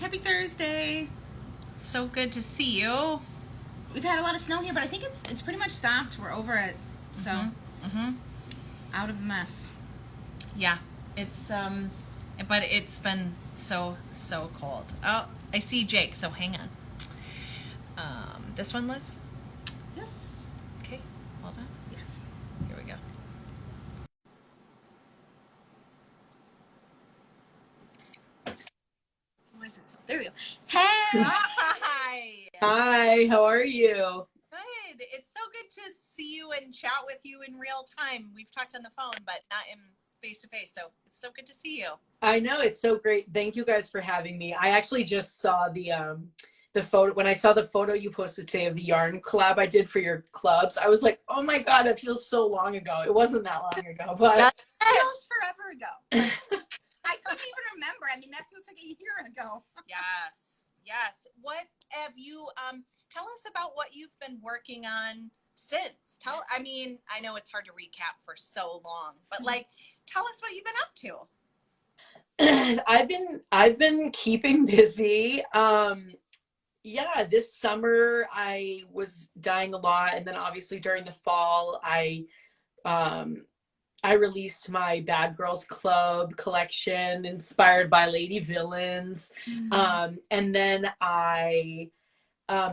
Happy Thursday. So good to see you. We've had a lot of snow here, but I think it's pretty much stopped. We're over it. So out of the mess. Yeah, it's but it's been so cold. Oh, I see Jake, so hang on. This one, Liz? Yes. Okay, hold on. Yes. Here we go. Why is it so? There we go. Hey. Hi. Hi, how are you? Good. It's so good to see you and chat with you in real time. We've talked on the phone, but not in face to face. So it's so good to see you. I know, it's so great. Thank you guys for having me. I actually just saw the photo. When I saw the photo you posted today of the yarn collab I did for your clubs, I was like, oh my God, it feels so long ago. It wasn't that long ago, but That feels forever ago. I couldn't even remember. I mean, that feels like a year ago. Yes. Yes. What have you tell us about what you've been working on since? I mean, I know it's hard to recap for so long, but like tell us what you've been up to. I've been keeping busy. Yeah, this summer I was dying a lot, and then obviously during the fall I released my Bad Girls Club collection inspired by Lady Villains. And then I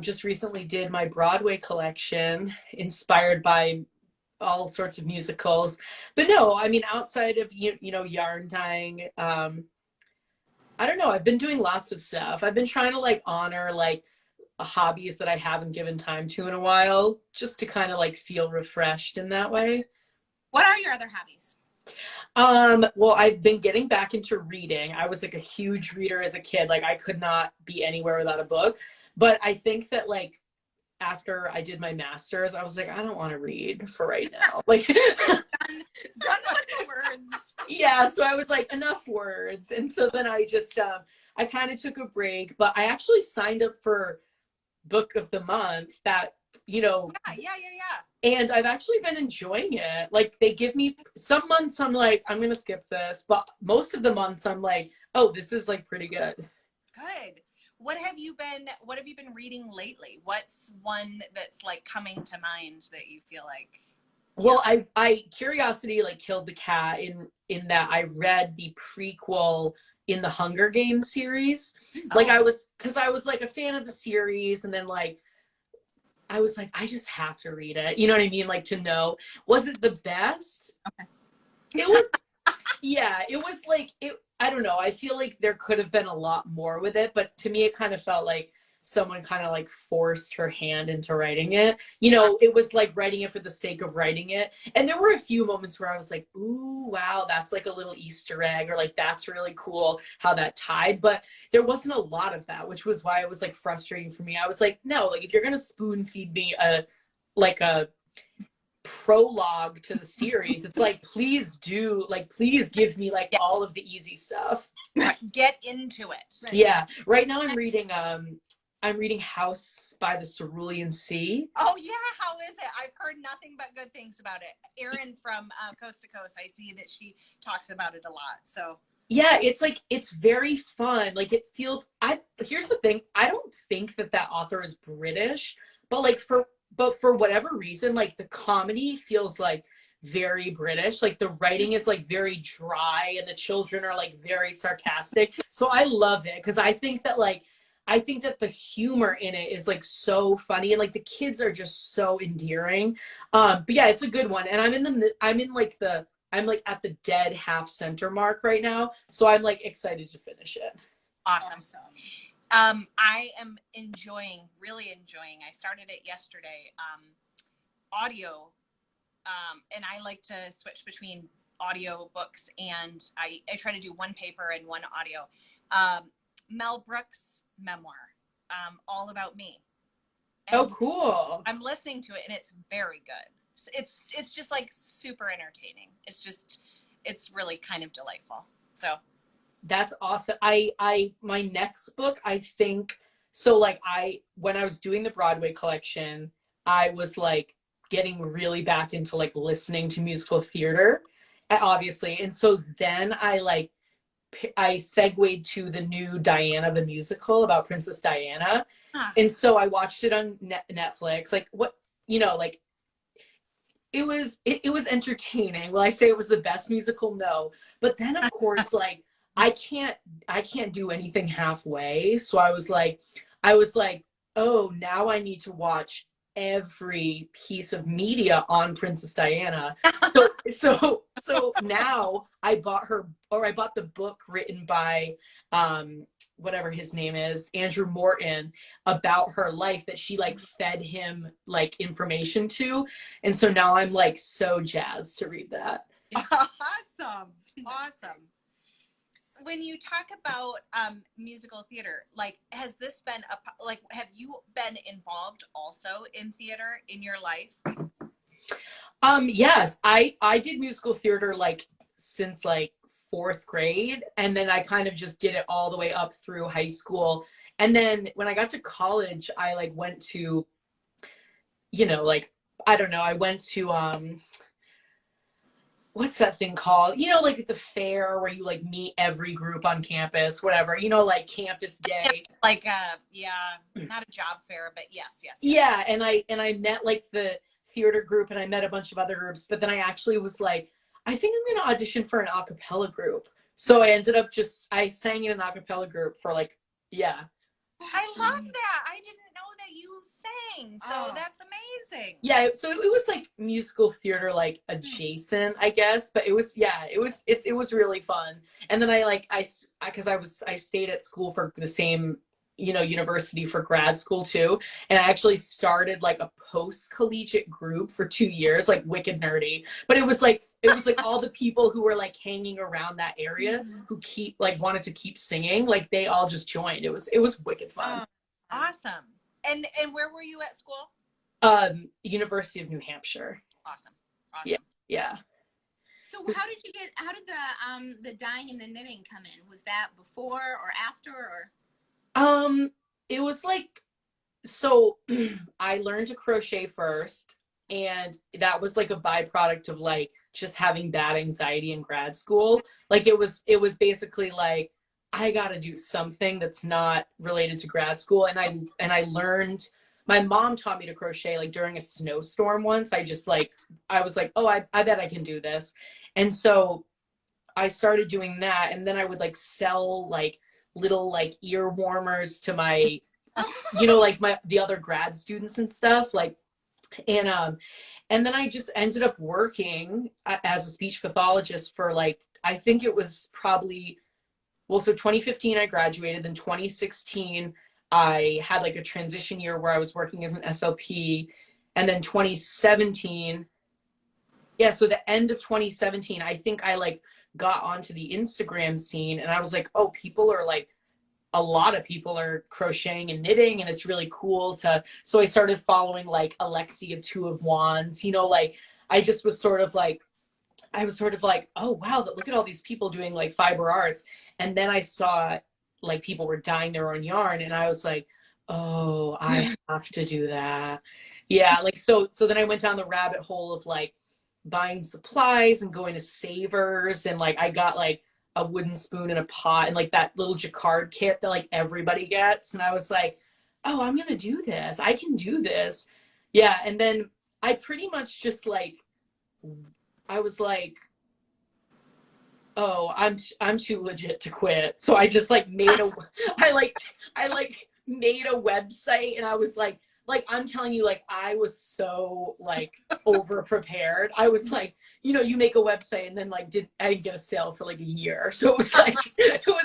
just recently did my Broadway collection inspired by all sorts of musicals. But no, I mean, outside of, you know, yarn dyeing, I don't know. I've been doing lots of stuff. I've been trying to like honor like hobbies that I haven't given time to in a while, just to kind of like feel refreshed in that way. What are your other hobbies? Well, I've been getting back into reading. I was like a huge reader as a kid. Like I could not be anywhere without a book. But I think that like after I did my master's, I was like, I don't want to read for right now. Like done with the words. Yeah, so I was like, enough words. And so then I just I kind of took a break, but I actually signed up for Book of the Month that, you know, Yeah. and I've actually been enjoying it. Like they give me some months I'm like, I'm gonna skip this, but most of the months I'm like, oh, this is like pretty good. Good. What have you been reading lately? What's one that's like coming to mind that you feel like? Well, I curiosity like killed the cat in that I read the prequel in the Hunger Games series. Like I was like a fan of the series, and then like I was like, I just have to read it. You know what I mean? Like to know, was it the best? Okay. It was, yeah, it was like, I don't know. I feel like there could have been a lot more with it, but to me, it kind of felt like someone kind of like forced her hand into writing it. You know, it was like writing it for the sake of writing it. And there were a few moments where I was like, ooh, wow, that's like a little Easter egg, or like, that's really cool how that tied. But there wasn't a lot of that, which was why it was like frustrating for me. I was like, no, like if you're going to spoon feed me a prologue to the series, it's like, please give me like all of the easy stuff. Get into it. Yeah. Right now I'm reading House by the Cerulean Sea. Oh yeah, how is it? I've heard nothing but good things about it. Erin from Coast to Coast, I see that she talks about it a lot. So yeah, it's like, it's very fun. Like it feels, here's the thing, I don't think that author is British, but for whatever reason, like the comedy feels like very British. Like the writing is like very dry, and the children are like very sarcastic. So I love it because I think that the humor in it is like so funny, and like the kids are just so endearing. But yeah, it's a good one. And I'm like at the dead half center mark right now. So I'm like excited to finish it. awesome. I am really enjoying. I started it yesterday. Audio, and I like to switch between audio books, and I try to do one paper and one audio. Mel Brooks' memoir, All About Me. And oh, cool. I'm listening to it, and it's very good. It's just like super entertaining. It's really kind of delightful. So That's awesome. My next book, I think, so like when I was doing the Broadway collection, I was like getting really back into like listening to musical theater, obviously. And so then I like I segued to the new Diana the musical about Princess Diana. Huh. And so I watched it on Netflix. Like what, like it was entertaining. Will I say it was the best musical? No. But then of course, like I can't do anything halfway. So I was like, oh, now I need to watch every piece of media on Princess Diana. So now I bought the book written by whatever his name is, Andrew Morton, about her life that she like fed him like information to. And so now I'm like so jazzed to read that. Awesome. When you talk about musical theater, like, has this been have you been involved also in theater in your life? Yes, I did musical theater like since like 4th grade, and then I kind of just did it all the way up through high school. And then when I got to college, I like went to, like, I don't know, I went to what's that thing called? Like the fair where you like meet every group on campus, whatever, like campus day. Like not a job fair, but yes. Yeah, and I met like the theater group, and I met a bunch of other groups, but then I actually was like, I think I'm going to audition for an a cappella group. So I ended up I sang in an a cappella group for like, yeah. I love that. I didn't know that you sang. So that's amazing. Yeah. So it was like musical theater, like adjacent, I guess. But it was really fun. And then I stayed at school for the same, university for grad school too. And I actually started like a post-collegiate group for 2 years, like wicked nerdy. But it was like all the people who were like hanging around that area who wanted to keep singing, like they all just joined. It was wicked fun. Awesome. And where were you at school? University of New Hampshire. Awesome. Yeah. So how did the dyeing and the knitting come in? Was that before or after, or? It was like, so I learned to crochet first, and that was like a byproduct of like just having bad anxiety in grad school. Like it was basically like, I got to do something that's not related to grad school. And I learned, my mom taught me to crochet like during a snowstorm once. I was like, oh, I bet I can do this. And so I started doing that. And then I would like sell like little like ear warmers to my, like the other grad students and stuff, like, and then I just ended up working as a speech pathologist for like, I think it was probably, so 2015 I graduated, then 2016 I had like a transition year where I was working as an SLP, and then 2017, so the end of 2017, I think I like got onto the Instagram scene, and I was like, oh, a lot of people are crocheting and knitting, and it's really cool so I started following like Alexi of Two of Wands, like I just was sort of like, oh wow, look at all these people doing like fiber arts. And then I saw like people were dyeing their own yarn, and I was like, oh, I have to do that. Yeah, like so then I went down the rabbit hole of like buying supplies and going to Savers, and like I got like a wooden spoon and a pot and like that little jacquard kit that like everybody gets, and I was like, oh, I'm gonna do this, I can do this. Yeah. And then I pretty much just like, I was like, oh, I'm too legit to quit. So I just like made I made a website, and I was like I'm telling you, like I was so like over prepared. I was like, you make a website, and then like I didn't get a sale for like a year. So it was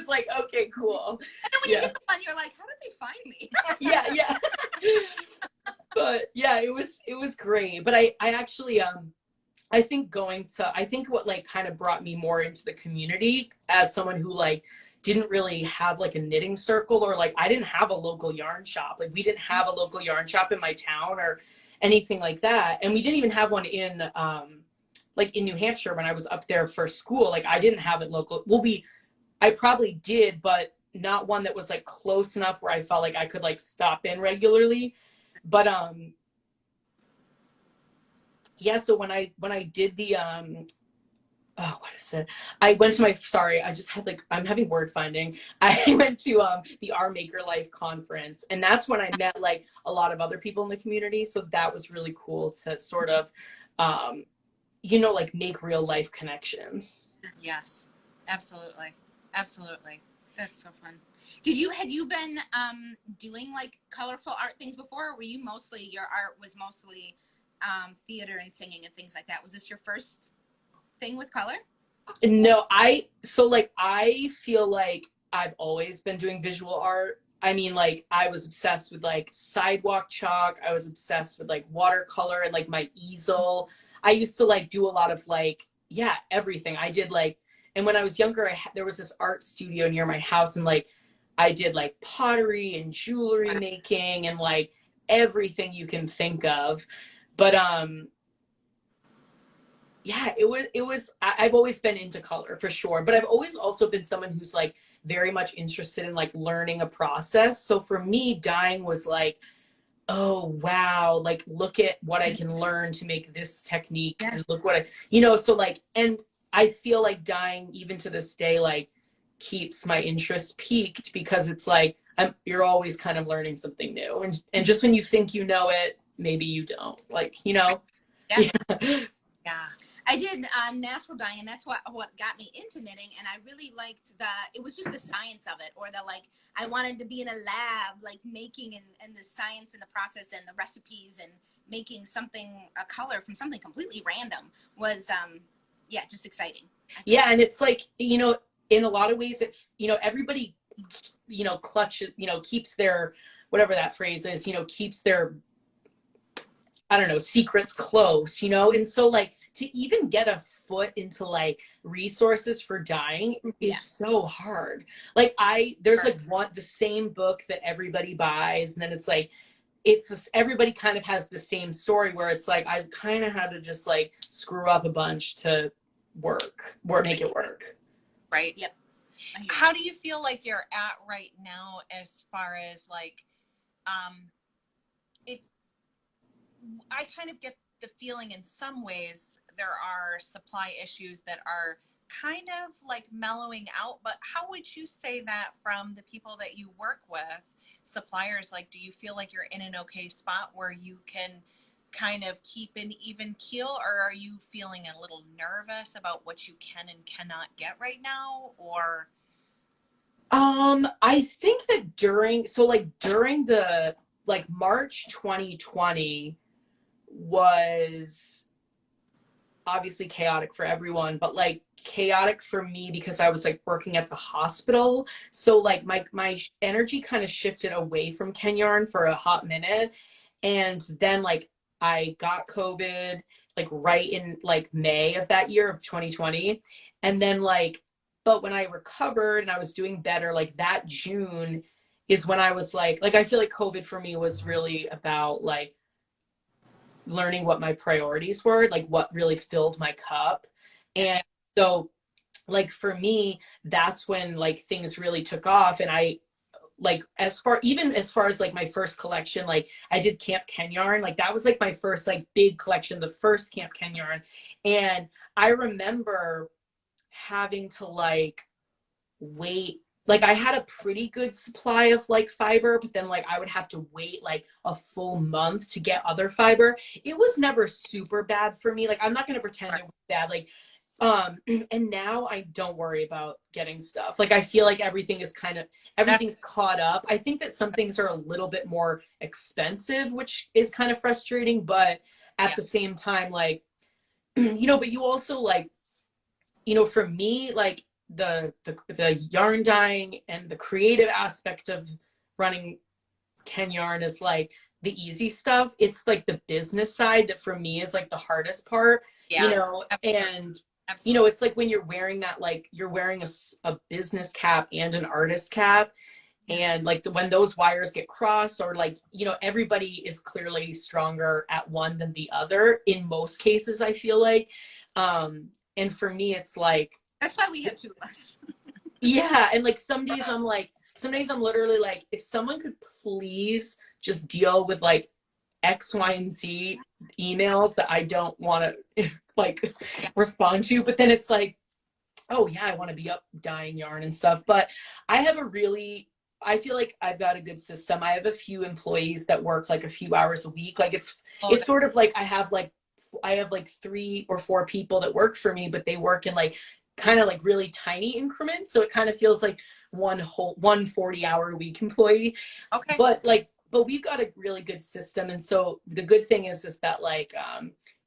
like okay, cool. And then when you get the one, you're like, how did they find me? yeah. But yeah, it was great. But I actually I think what like kind of brought me more into the community as someone who like didn't really have like a knitting circle, or like I didn't have a local yarn shop. Like we didn't have a local yarn shop in my town or anything like that. And we didn't even have one in like in New Hampshire when I was up there for school. Like I didn't have it local. I probably did, but not one that was like close enough where I felt like I could like stop in regularly. But yeah, so when I did the oh, what is it? I went to sorry, I just had like, I'm having word finding. I went to the Our Maker Life conference, and that's when I met like a lot of other people in the community. So that was really cool to sort of, like make real life connections. Yes, absolutely. Absolutely. That's so fun. Had you been doing like colorful art things before, or were you mostly, your art was mostly theater and singing and things like that? Was this your first thing with color? No, I feel like I've always been doing visual art. I mean, like I was obsessed with like sidewalk chalk. I was obsessed with like watercolor and like my easel. I used to like do a lot of like, yeah, everything. I did like, and when I was younger, there was this art studio near my house, and like I did like pottery and jewelry making and like everything you can think of. But yeah, I've always been into color for sure, but I've always also been someone who's like very much interested in like learning a process. So for me, dyeing was like, oh wow, like look at what I can learn to make this technique, and look what so like, and I feel like dyeing even to this day like keeps my interest peaked, because it's like you're always kind of learning something new, and just when you think you know it, maybe you don't, like Yeah. Yeah. I did natural dyeing, and that's what got me into knitting. And I really liked it was just the science of it, or the like, I wanted to be in a lab, like making and the science and the process and the recipes and making a color from something completely random was, just exciting. Yeah, and it's like, in a lot of ways, everybody, clutches, keeps their, whatever that phrase is, keeps their, I don't know, secrets close, and so like to even get a foot into like resources for dyeing is so hard. Like there's like the same book that everybody buys, and then it's like, everybody kind of has the same story, where it's like, I kind of had to just like screw up a bunch to make it work. Right. Yep. How do you feel like you're at right now, as far as like, I kind of get the feeling in some ways there are supply issues that are kind of like mellowing out, but how would you say that from the people that you work with, suppliers? Like, do you feel like you're in an okay spot where you can kind of keep an even keel, or are you feeling a little nervous about what you can and cannot get right now? Or I think that during the like March 2020 was obviously chaotic for everyone, but like chaotic for me because I was like working at the hospital. So like my energy kind of shifted away from Kenyarn for a hot minute. And then like I got COVID like right in like May of that year of 2020. And then like, but when I recovered and I was doing better, like that June is when I was like I feel like COVID for me was really about like learning what my priorities were, like what really filled my cup. And so like for me, that's when like things really took off. And I like, as far as like my first collection, like I did Camp Kenyarn, like that was like my first like big collection, the first Camp Kenyarn. And I remember having to like wait, like I had a pretty good supply of like fiber, but then like I would have to wait like a full month to get other fiber. It was never super bad for me. Like I'm not gonna pretend it was bad. Like and now I don't worry about getting stuff. Like I feel like everything's caught up. I think that some things are a little bit more expensive, which is kind of frustrating, but at the same time, like but you also like, for me, like the yarn dyeing and the creative aspect of running Kenyarn is like the easy stuff. It's like the business side that for me is like the hardest part, and it's like when you're wearing that, like you're wearing a business cap and an artist cap, and like when those wires get crossed, or like, everybody is clearly stronger at one than the other in most cases, I feel like. And for me, it's like, that's why we have two of us. Yeah. And like some days I'm literally like, if someone could please just deal with like X, Y, and Z emails that I don't want to like Yeah. respond to. But then it's like, oh yeah, I want to be up dyeing yarn and stuff. But I feel like I've got a good system. I have a few employees that work like a few hours a week. Like it's sort of like I have like 3 or 4 people that work for me, but they work in like kind of like really tiny increments. So it kind of feels like one 40-hour a week employee. Okay. But we've got a really good system. And so the good thing is that like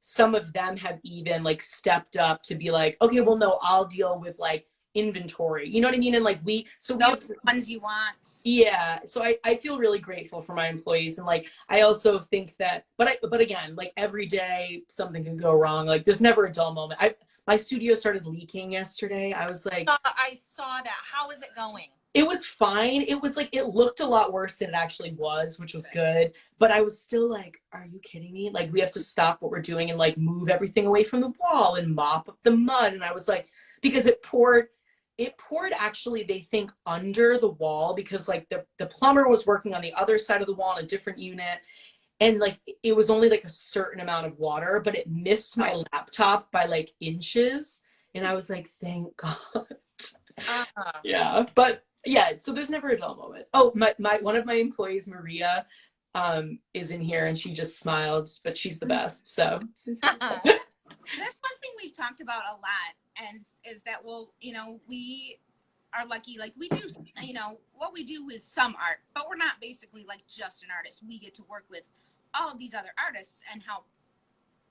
some of them have even like stepped up to be like, okay, well, no, I'll deal with like inventory. You know what I mean? And like we Those are the ones you want. yeah. So I feel really grateful for my employees. And like I also think that but again, like every day something can go wrong. Like there's never a dull moment. My studio started leaking yesterday. I was like, I saw that. How is it going? it was fine. It was like, it looked a lot worse than it actually was, which was good. But I was still like, are you kidding me? Like, we have to stop what we're doing and like move everything away from the wall and mop up the mud. And I was like, because it poured actually, they think under the wall, because like the plumber was working on the other side of the wall in a different unit. And like, it was only like a certain amount of water, but it missed my laptop by like inches. And I was like, thank God. Yeah. But yeah, so there's never a dull moment. Oh, my one of my employees, Maria, is in here and she just smiled, but she's the best. So that's one thing we've talked about a lot, and is that, well, you know, we are lucky, like we do, you know, what we do is some art, but we're not basically like just an artist. We get to work with all of these other artists and help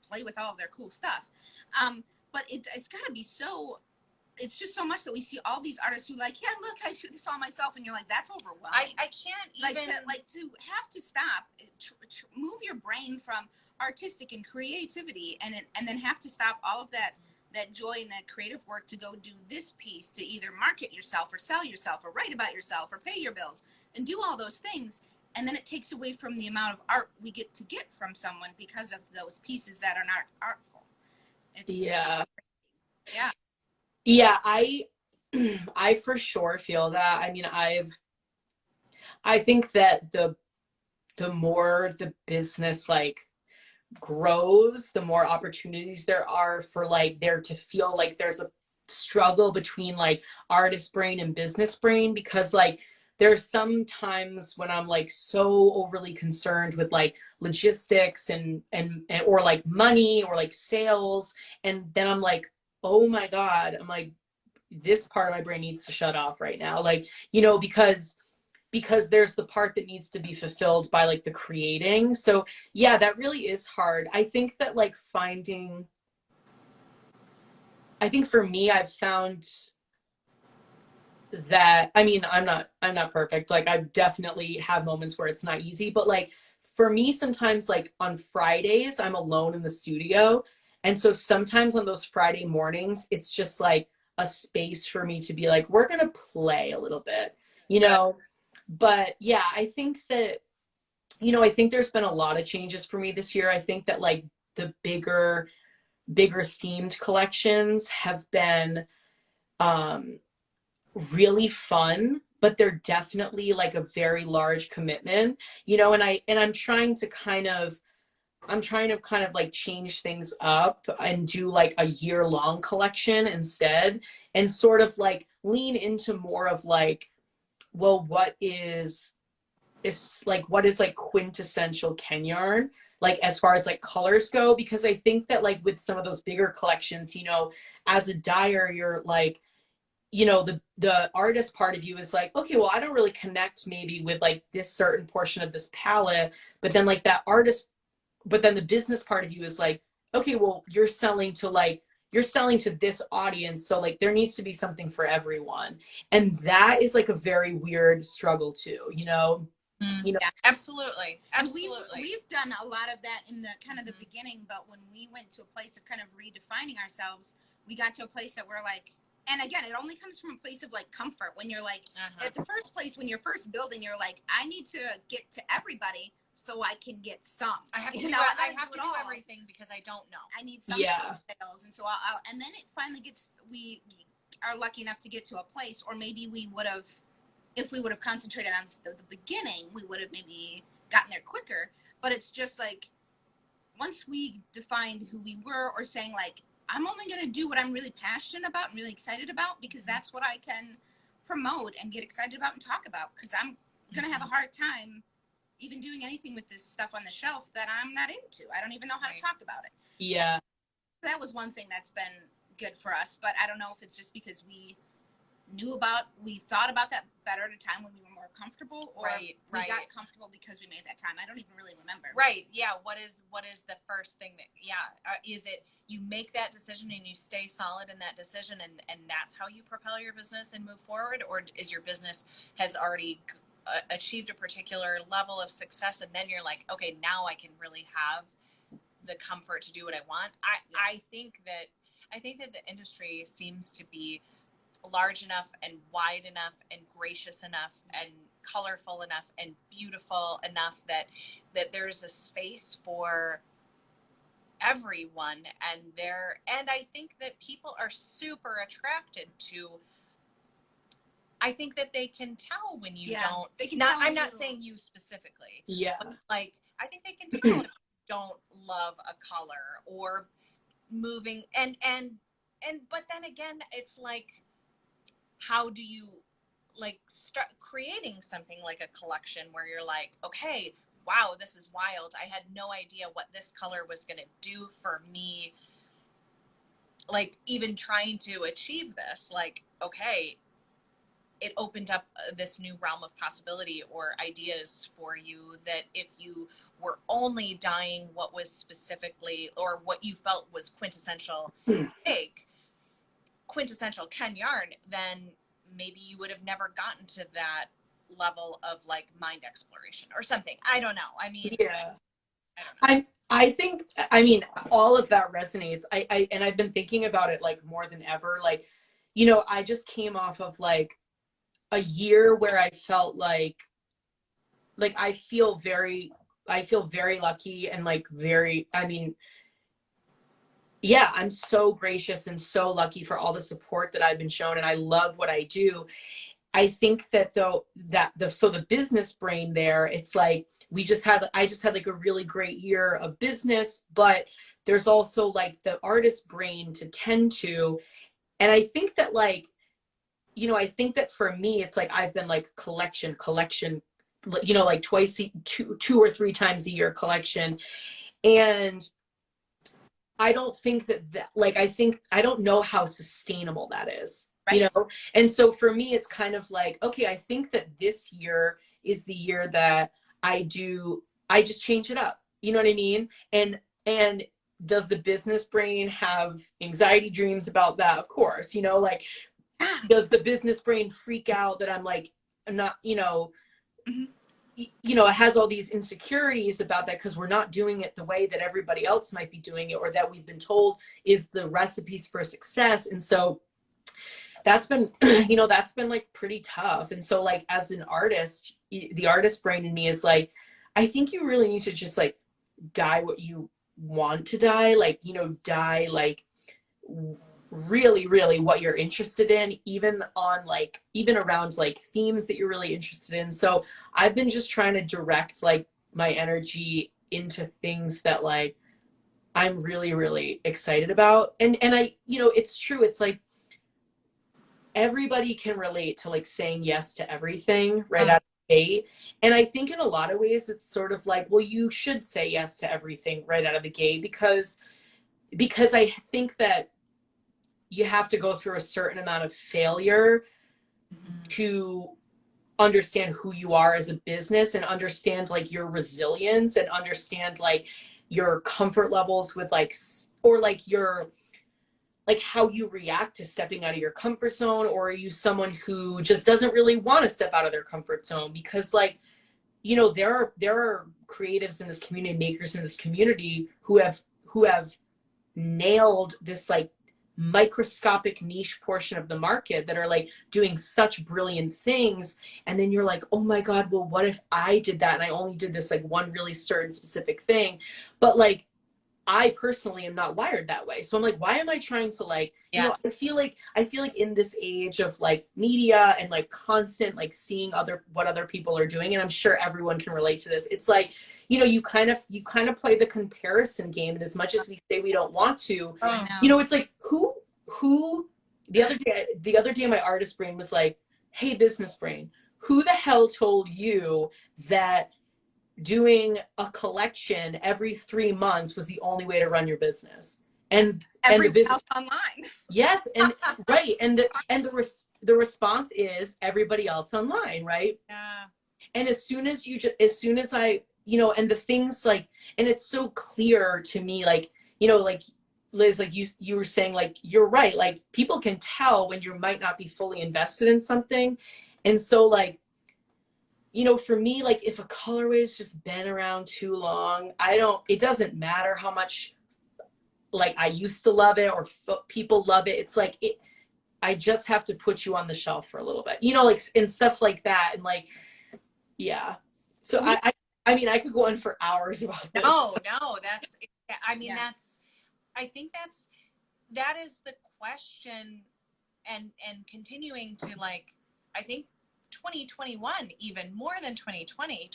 play with all of their cool stuff. But it's got to be so, it's just so much that we see all these artists who like, yeah, look, I do this all myself, and you're like, that's overwhelming. I can't even to have to stop, move your brain from artistic and creativity, and then have to stop all of that joy and that creative work to go do this piece, to either market yourself or sell yourself or write about yourself or pay your bills and do all those things. And then it takes away from the amount of art we get from someone because of those pieces that are not artful. yeah. Yeah. Yeah, I for sure feel that. I mean, I think that the more the business like grows, the more opportunities there are for like there to feel like there's a struggle between like artist brain and business brain, because like there's some times when I'm like so overly concerned with like logistics and or like money or like sales, and then I'm like, oh my God, I'm like, this part of my brain needs to shut off right now. Like, you know, because there's the part that needs to be fulfilled by like the creating. So yeah, that really is hard. I think that like I think for me, I've found that, I mean, I'm not perfect. Like I definitely have moments where it's not easy, but like for me, sometimes like on Fridays, I'm alone in the studio. And so sometimes on those Friday mornings, it's just like a space for me to be like, we're going to play a little bit, you know? But yeah, I think that, you know, I think there's been a lot of changes for me this year. I think that like the bigger themed collections have been really fun, but they're definitely like a very large commitment, you know, and I'm trying to kind of like change things up and do like a year-long collection instead, and sort of like lean into more of like, well, what is like quintessential Kenyarn, like as far as like colors go, because I think that like with some of those bigger collections, you know, as a dyer, you're like, you know, the artist part of you is like, okay, well, I don't really connect maybe with like this certain portion of this palette, but then like that artist, but then the business part of you is like, okay, well, you're selling to this audience, so like there needs to be something for everyone, and that is like a very weird struggle too, you know. You know, yeah, absolutely. We've done a lot of that in the kind of the beginning, but when we went to a place of kind of redefining ourselves, we got to a place that we're like, and again, it only comes from a place of like comfort. When you're like, at the first place, when you're first building, you're like, I need to get to everybody so I can get some. I have to do everything because I don't know. I need some sales, and so and then it finally we are lucky enough to get to a place, or maybe we would have, if we would have concentrated on the beginning, we would have maybe gotten there quicker, but it's just like, once we defined who we were, or saying like, I'm only going to do what I'm really passionate about and really excited about, because that's what I can promote and get excited about and talk about, because I'm going to have a hard time even doing anything with this stuff on the shelf that I'm not into. I don't even know how to talk about it. Yeah. That was one thing that's been good for us, but I don't know if it's just because we thought about that better at a time when we were more comfortable, or we got comfortable because we made that time. I don't even really remember. Right. Yeah. What is the first thing that, is it you make that decision and you stay solid in that decision, and that's how you propel your business and move forward? Or is your business has already achieved a particular level of success, and then you're like, okay, now I can really have the comfort to do what I want? I think that the industry seems to be large enough and wide enough and gracious enough and colorful enough and beautiful enough that there's a space for everyone, and I think that people are super attracted to. I think that they can tell when you don't. They can not. tell I'm not saying you specifically. Yeah. But like, I think they can tell if you don't love a color or moving, and but then again, it's like, how do you like start creating something like a collection where you're like, okay, wow, this is wild. I had no idea what this color was going to do for me. Like, even trying to achieve this, like, okay, it opened up this new realm of possibility or ideas for you, that if you were only dyeing what was specifically, or what you felt was quintessential Kenyarn, then maybe you would have never gotten to that level of like mind exploration or something. I don't know. I mean, yeah. I don't know. I think, I mean, all of that resonates. And I've been thinking about it like more than ever. Like, you know, I just came off of like a year where I felt like I feel very lucky and like I mean, yeah, I'm so gracious and so lucky for all the support that I've been shown, and I love what I do. I think that so the business brain there, it's like I just had like a really great year of business, but there's also like the artist brain to tend to. And I think that like, you know, I think that for me, it's like I've been like collection, you know, like two or three times a year collection. And I don't think that like, I don't know how sustainable that is, right? You know? And so for me, it's kind of like, okay, I think that this year is the year that I just change it up. You know what I mean? And does the business brain have anxiety dreams about that? Of course, you know, like, does the business brain freak out that I'm like, I'm not, you know, you know, it has all these insecurities about that because we're not doing it the way that everybody else might be doing it, or that we've been told is the recipes for success. And so that's been, you know, that's been like pretty tough. And so like, as an artist, the artist brain in me is like, I think you really need to just like dye what you want to dye, like, you know, dye like really, really what you're interested in, even around like themes that you're really interested in. So I've been just trying to direct like my energy into things that like I'm really, really excited about. And I, you know, it's true. It's like everybody can relate to like saying yes to everything right out of the gate. And I think in a lot of ways, it's sort of like, well, you should say yes to everything right out of the gate, because I think that you have to go through a certain amount of failure to understand who you are as a business, and understand like your resilience, and understand like your comfort levels with like, or like your, like how you react to stepping out of your comfort zone. Or are you someone who just doesn't really want to step out of their comfort zone? Because like, you know, there are creatives in this community, makers in this community who have nailed this like microscopic niche portion of the market that are like doing such brilliant things. And then you're like, oh my God, well, what if I did that and I only did this like one really certain specific thing? But like, I personally am not wired that way. So I'm like, why am I trying to like, you know, I feel like in this age of like media and like constant like seeing what other people are doing, and I'm sure everyone can relate to this. It's like, you know, you kind of play the comparison game, and as much as we say we don't want to, you know, it's like who the other day my artist brain was like, hey, business brain, who the hell told you that doing a collection every 3 months was the only way to run your business? And the business online. Yes, and right, and the response is everybody else online, right? Yeah. And as soon as I, you know, and the things like, and it's so clear to me, like, you know, like Liz, like you were saying, like, you're right, like people can tell when you might not be fully invested in something. And so like, you know, for me, like if a colorway's just been around too long, it doesn't matter how much like I used to love it or people love it. It's like, I just have to put you on the shelf for a little bit, you know, like, and stuff like that. And like, yeah. So I mean, I could go on for hours about this. No, that's, I mean, Yeah. I think that is the question, and continuing to like, I think 2021, even more than 2020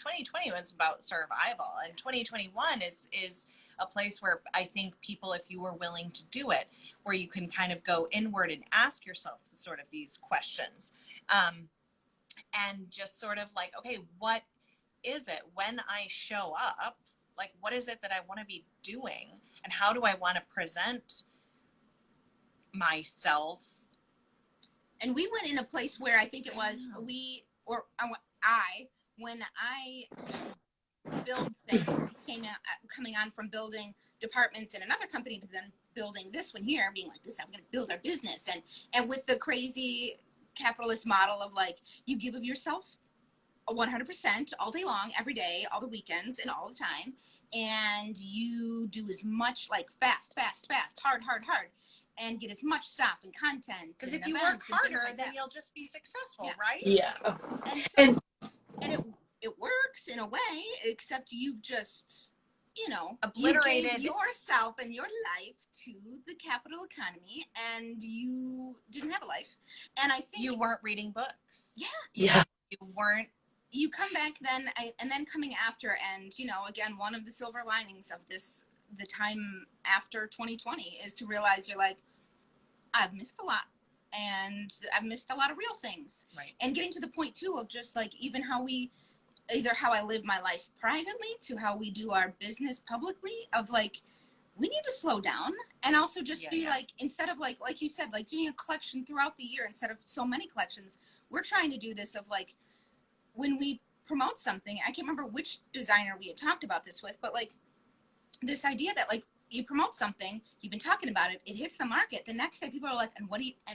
was about survival, and 2021 is a place where I think people, if you were willing to do it, where you can kind of go inward and ask yourself sort of these questions, and just sort of like, okay, what is it when I show up? Like, what is it that I want to be doing? And how do I want to present myself? And we went in a place where I think it was when I build things, coming on from building departments in another company to then building this one here and being like, this, I'm going to build our business. And with the crazy capitalist model of like, you give of yourself 100% all day long, every day, all the weekends and all the time. And you do as much like fast, hard, and get as much stuff and content. Because if you work harder, like then you'll just be successful, right? Yeah. And it works in a way, except you've just, you know, obliterated you gave yourself and your life to the capital economy, and you didn't have a life. And I think you weren't reading books. Yeah. You weren't. You come back then, and then coming after, and you know, again, one of the silver linings of this, the time after 2020, is to realize you're like, I've missed a lot, and I've missed a lot of real things. Right. And getting to the point too of just like even how I live my life privately to how we do our business publicly, of like, we need to slow down and also just be like, instead of like you said, like doing a collection throughout the year instead of so many collections, we're trying to do this of like, when we promote something, I can't remember which designer we had talked about this with, but like this idea that like you promote something, you've been talking about it, it hits the market, the next day people are like, and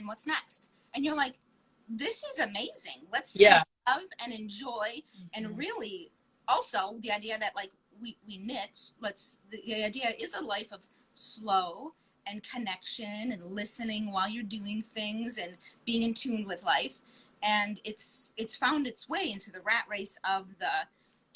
what's next? And you're like, this is amazing. Let's love and enjoy. And really also the idea that like we knit, the idea is a life of slow and connection and listening while you're doing things and being in tune with life. And it's found its way into the rat race of the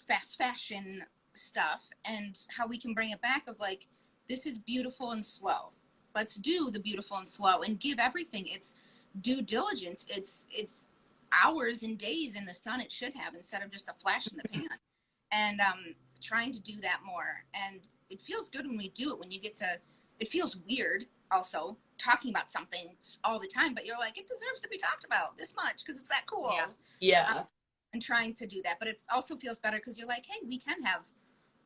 fast fashion stuff, and how we can bring it back of like, this is beautiful and slow. Let's do the beautiful and slow and give everything its due diligence. It's hours and days in the sun it should have, instead of just a flash in the pan. And trying to do that more. And it feels good when we do it, when you get to, it feels weird also talking about something all the time, but you're like, it deserves to be talked about this much because it's that cool. And trying to do that, but it also feels better because you're like, hey, we can have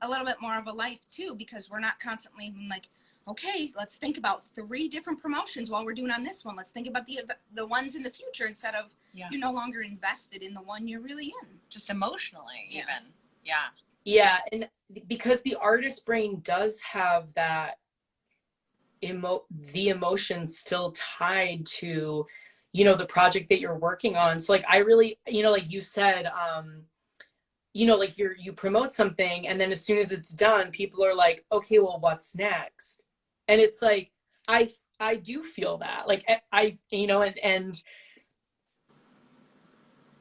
a little bit more of a life too, because we're not constantly like, okay, let's think about 3 different promotions while we're doing on this one. Let's think about the ones in the future, instead of you're no longer invested in the one you're really in, just emotionally even. And because the artist brain does have that the emotions still tied to, you know, the project that you're working on. So like, I really, you know, like you said, you know, like you promote something, and then as soon as it's done, people are like, okay, well, what's next? And it's like, I do feel that, like, I you know, and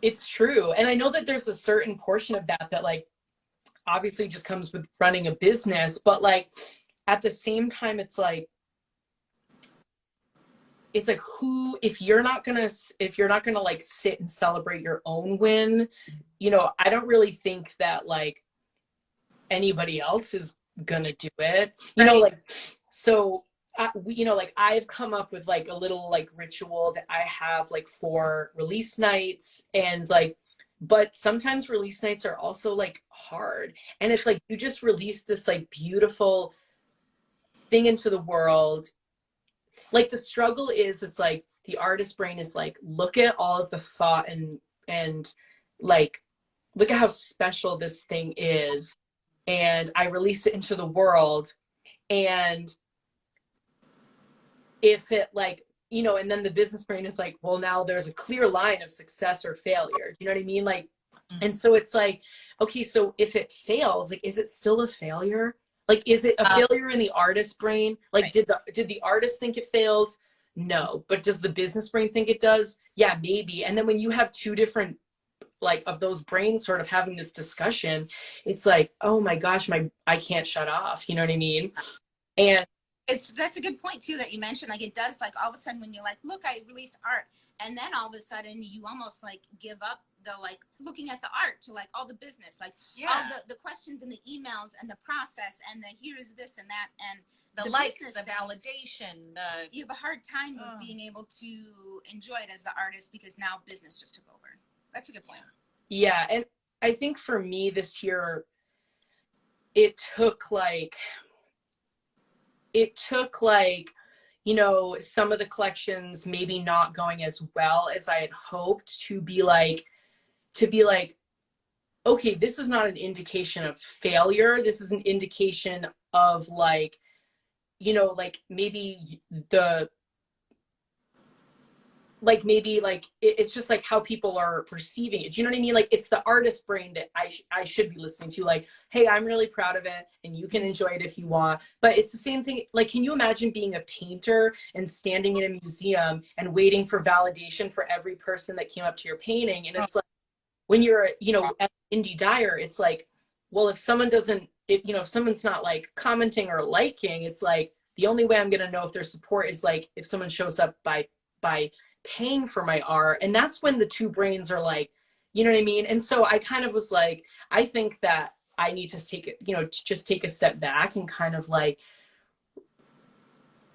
it's true. And I know that there's a certain portion of that like obviously just comes with running a business, but like, at the same time, it's like who, if you're not gonna like sit and celebrate your own win, you know, I don't really think that like anybody else is gonna do it, you know, Right. like, so you know, like I've come up with like a little like ritual that I have like for release nights, and like, but sometimes release nights are also like hard, and it's like you just release this like beautiful thing into the world. Like the struggle is, it's like the artist brain is like, look at all of the thought and like look at how special this thing is, and I release it into the world, and if it like, you know, and then the business brain is like, well, now there's a clear line of success or failure, you know what I mean, like, and so it's like, okay, so if it fails, like, is it still a failure? Like, is it a failure in the artist brain? Like, right. did the artist think it failed? No. But does the business brain think it does? Yeah, maybe. And then when you have two different like of those brains sort of having this discussion, it's like, oh my gosh, I can't shut off. You know what I mean? And That's a good point too that you mentioned. Like it does, like all of a sudden when you're like, look, I released art, and then all of a sudden you almost like give up the like looking at the art to like all the business, like all the questions and the emails and the process and the here's this and that and the likes, the validation, you have a hard time with being able to enjoy it as the artist because now business just took over. That's a good point. Yeah, and I think for me this year, it took like, you know, some of the collections maybe not going as well as I had hoped to be like, okay, this is not an indication of failure. This is an indication of like, you know, like maybe it's just like how people are perceiving it. Do you know what I mean? Like it's the artist brain that I should be listening to. Like, hey, I'm really proud of it, and you can enjoy it if you want. But it's the same thing. Like, can you imagine being a painter and standing in a museum and waiting for validation for every person that came up to your painting? And it's like when you're, you know, at indie Dyer, it's like, well, if someone doesn't, you know, if someone's not like commenting or liking, it's like the only way I'm gonna know if their support is like if someone shows up by paying for my art. And that's when the two brains are like, you know what I mean? And so I kind of was like, I think that I need to take it, you know, to just take a step back and kind of like,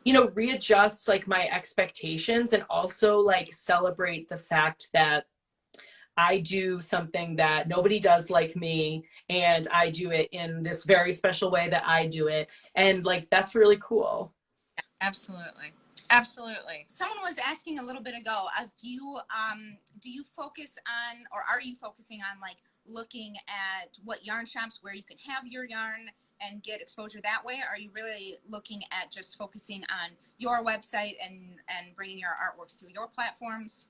you know, readjust like my expectations, and also like celebrate the fact that I do something that nobody does like me, and I do it in this very special way that I do it. And like, that's really cool. Absolutely. Absolutely. Someone was asking a little bit ago if you do you focus on, or are you focusing on like looking at what yarn shops where you can have your yarn and get exposure that way? Or are you really looking at just focusing on your website and bringing your artwork through your platforms?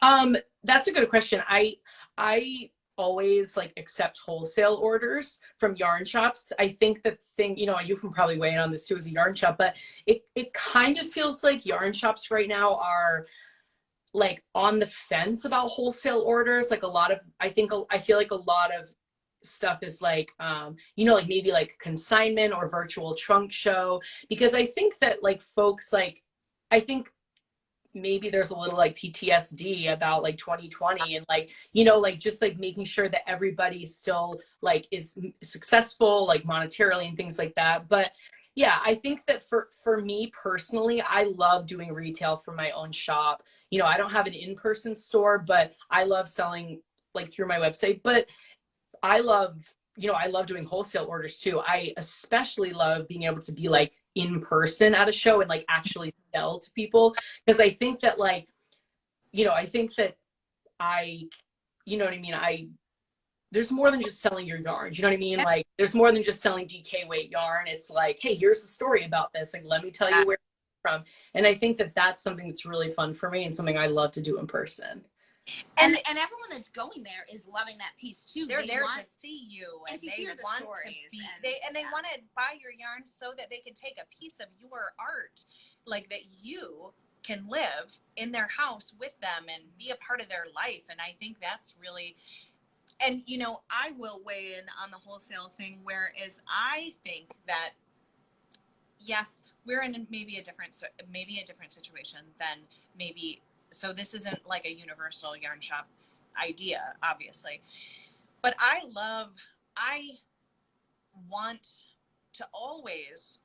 That's a good question. I always like accept wholesale orders from yarn shops. I think the thing, you know, you can probably weigh in on this too as a yarn shop, but it kind of feels like yarn shops right now are like on the fence about wholesale orders. Like a lot of, I feel like a lot of stuff is like, you know, like maybe like consignment or virtual trunk show, because I think that like folks like, I think maybe there's a little like PTSD about like 2020, and like, you know, like just like making sure that everybody still like is successful like monetarily and things like that. But yeah, I think that for me personally, I love doing retail from my own shop. You know, I don't have an in-person store, but I love selling like through my website. But I love, you know, I love doing wholesale orders too. I especially love being able to be like in person at a show and like actually sell to people, because I think that like, you know, I think that you know what I mean? There's more than just selling your yarn. You know what I mean? Like there's more than just selling DK weight yarn. It's like, hey, here's the story about this. Like, let me tell you where it's from. And I think that that's something that's really fun for me and something I love to do in person. And everyone that's going there is loving that piece too. They're there to see you, and to they hear the want stories. To be, they want to buy your yarn so that they can take a piece of your art, like that you can live in their house with them and be a part of their life. And I think that's really, and you know, I will weigh in on the wholesale thing, whereas I think that yes, we're in maybe a different situation than maybe, so this isn't like a universal yarn shop idea, obviously, but I want to always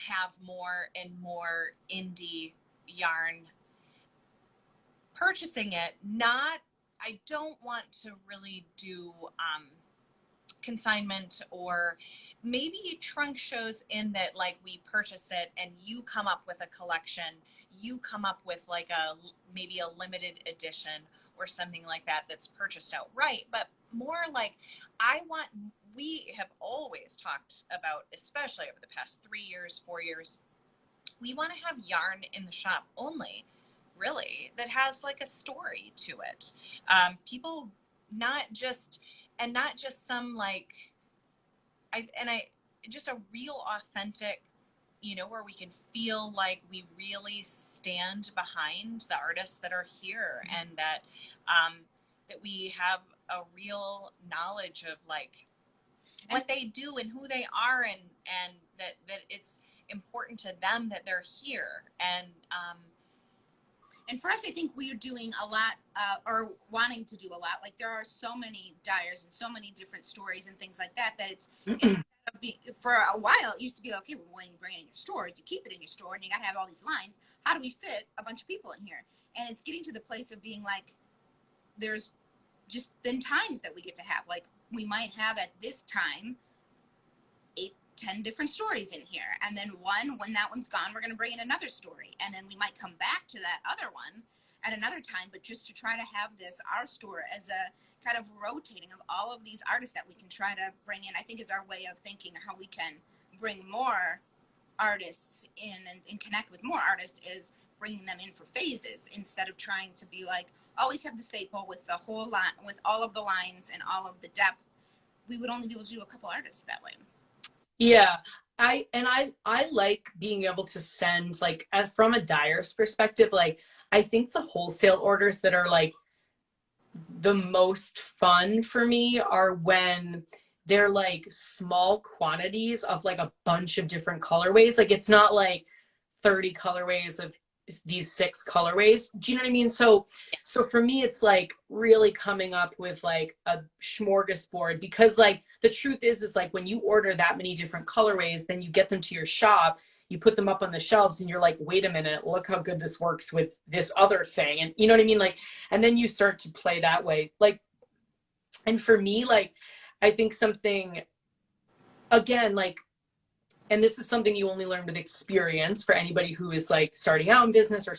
have more and more indie yarn purchasing it. I don't want to really do consignment, or maybe trunk shows, in that like we purchase it and you come up with a collection, you come up with like maybe a limited edition or something like that that's purchased outright. But more like, we have always talked about, especially over the past 3 years, 4 years, we want to have yarn in the shop only, really, that has like a story to it. People, not just some like, just a real authentic, where we can feel like we really stand behind the artists that are here, and that we have a real knowledge of like what they do and who they are, and that it's important to them that they're here. And for us, I think we are doing a lot, or wanting to do a lot. Like, there are so many Dyers and so many different stories and things like that, that it's for a while, it used to be like, okay, well, when you bring it in your store, you keep it in your store, and you got to have all these lines. How do we fit a bunch of people in here? And it's getting to the place of being like, there's just then times that we get to have, like, we might have at this time 10 different stories in here, and then when that one's gone, we're going to bring in another story, and then we might come back to that other one at another time, but just to try to have our store as a kind of rotating of all of these artists that we can try to bring in, I think is our way of thinking how we can bring more artists in and connect with more artists, is bringing them in for phases, instead of trying to be like, always have the staple with the whole line, with all of the lines and all of the depth. We would only be able to do a couple artists that way. Yeah, I like being able to send, like, from a Dyer's perspective, like, I think the wholesale orders that are like the most fun for me are when they're like small quantities of like a bunch of different colorways. Like, it's not like 30 colorways of these 6 colorways. Do you know what I mean? So for me, it's like really coming up with like a smorgasbord, because like the truth is like when you order that many different colorways, then you get them to your shop, you put them up on the shelves, and you're like, wait a minute, look how good this works with this other thing. And you know what I mean? Like, and then you start to play that way. Like, and for me, like, I think something, again, like, and this is something you only learn with experience for anybody who is like starting out in business, or,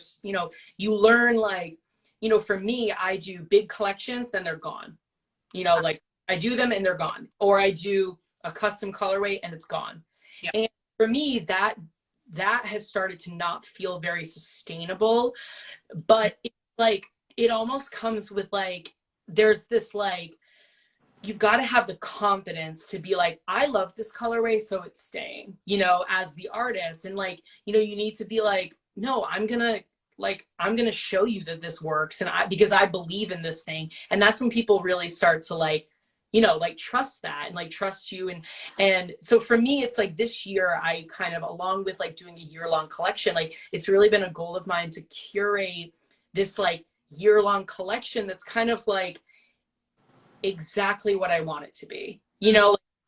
you learn, like, for me, I do big collections, then they're gone. Like, I do them and they're gone, or I do a custom colorway and it's gone. Yep. And for me, that has started to not feel very sustainable, but it's like, it almost comes with like, there's this like, you've got to have the confidence to be like, I love this colorway, so it's staying, as the artist. And like, you need to be like, no, I'm going to show you that this works. And because I believe in this thing. And that's when people really start to like, like trust that and like trust you. And so for me, it's like this year, I kind of, along with like doing a year-long collection, like it's really been a goal of mine to curate this like year-long collection that's kind of like exactly what I want it to be.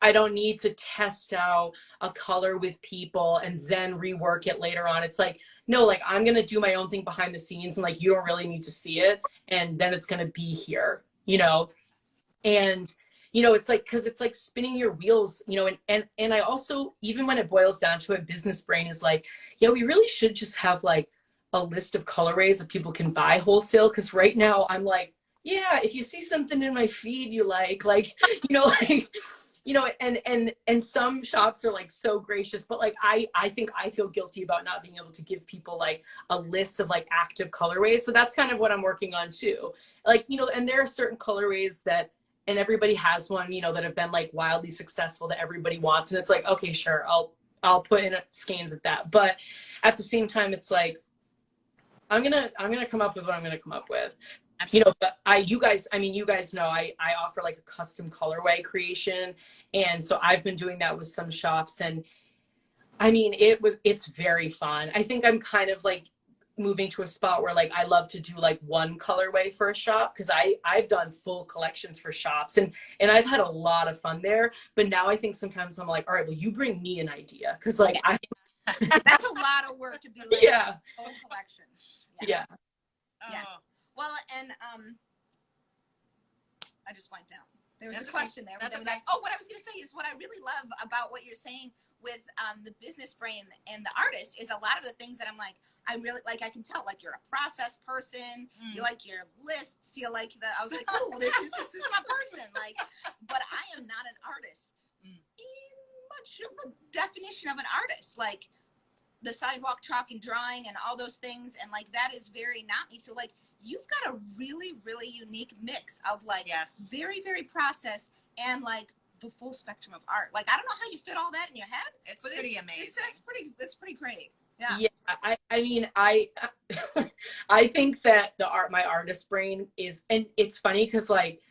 I don't need to test out a color with people and then rework it later on. It's like, no, like, I'm going to do my own thing behind the scenes, and like, you don't really need to see it. And then it's going to be here, and, it's like, cause it's like spinning your wheels, and I also, even when it boils down to it, business brain is like, yeah, we really should just have like a list of colorways that people can buy wholesale. Cause right now I'm like, yeah, if you see something in my feed you like, and some shops are like so gracious, but like I think I feel guilty about not being able to give people like a list of like active colorways. So that's kind of what I'm working on too. Like, and there are certain colorways that, and everybody has one, that have been like wildly successful that everybody wants. And it's like, okay, sure, I'll put in skeins of that. But at the same time, it's like, I'm gonna come up with what I'm gonna come up with. But you guys know I offer like a custom colorway creation. And so I've been doing that with some shops, and I mean, it's very fun. I think I'm kind of like moving to a spot where like I love to do like one colorway for a shop, because I've done full collections for shops, and I've had a lot of fun there. But now I think sometimes I'm like, all right, well, you bring me an idea, because like that's a lot of work to be like yeah, whole collection. yeah. Yeah. Oh, Well, and I just went down. There was That's a okay. question there. That's But okay. oh, what I was going to say is what I really love about what you're saying with the business brain and the artist is a lot of the things that I'm like, I really like. I can tell like you're a process person. You like your lists. You like the. I was like, oh, this is my person. Like, but I am not an artist in much of a definition of an artist. Like the sidewalk chalk and drawing and all those things, and like that is very not me. So like you've got a really, really unique mix of like very, very process and like the full spectrum of art. Like I don't know how you fit all that in your head. It's pretty amazing. It's pretty great. Yeah. Yeah. I mean, I think that my artist brain is, and it's funny because like